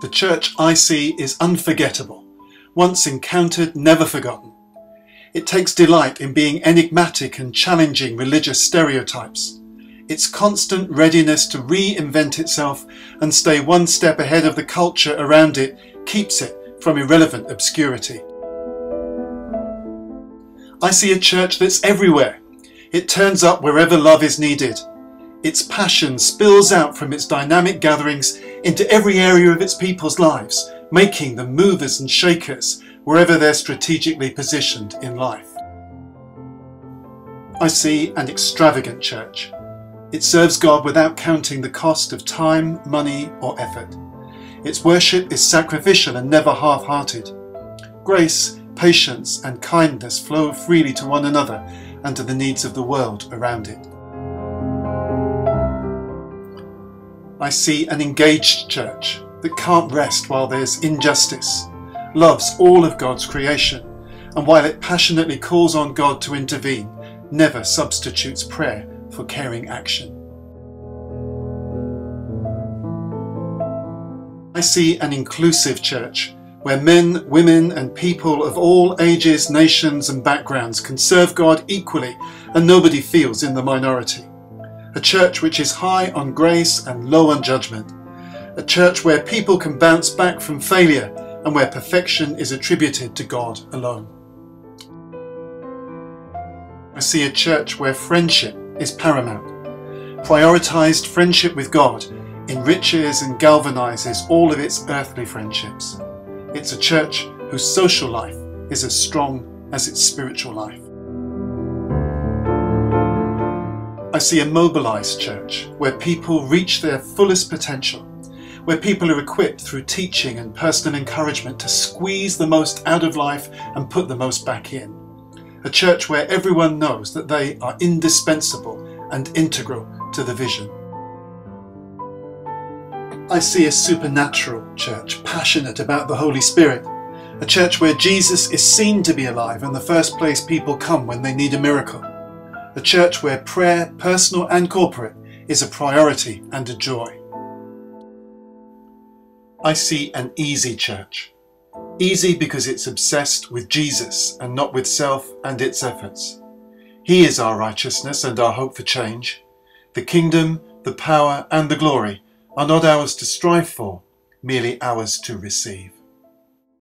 The church I see is unforgettable, once encountered, never forgotten. It takes delight in being enigmatic and challenging religious stereotypes. Its constant readiness to reinvent itself and stay one step ahead of the culture around it keeps it from irrelevant obscurity. I see a church that's everywhere. It turns up wherever love is needed. Its passion spills out from its dynamic gatherings into every area of its people's lives, making them movers and shakers wherever they're strategically positioned in life. I see an extravagant church. It serves God without counting the cost of time, money, or effort. Its worship is sacrificial and never half-hearted. Grace, patience, and kindness flow freely to one another and to the needs of the world around it. I see an engaged church that can't rest while there's injustice, loves all of God's creation, and while it passionately calls on God to intervene, never substitutes prayer for caring action. I see an inclusive church where men, women, and people of all ages, nations, and backgrounds can serve God equally and nobody feels in the minority. A church which is high on grace and low on judgment. A church where people can bounce back from failure and where perfection is attributed to God alone. I see a church where friendship is paramount. Prioritized friendship with God enriches and galvanizes all of its earthly friendships. It's a church whose social life is as strong as its spiritual life. I see a mobilized church where people reach their fullest potential, where people are equipped through teaching and personal encouragement to squeeze the most out of life and put the most back in. A church where everyone knows that they are indispensable and integral to the vision. I see a supernatural church passionate about the Holy Spirit, a church where Jesus is seen to be alive and the first place people come when they need a miracle. A church where prayer, personal and corporate, is a priority and a joy. I see an easy church. Easy because it's obsessed with Jesus and not with self and its efforts. He is our righteousness and our hope for change. The kingdom, the power and the glory are not ours to strive for, merely ours to receive.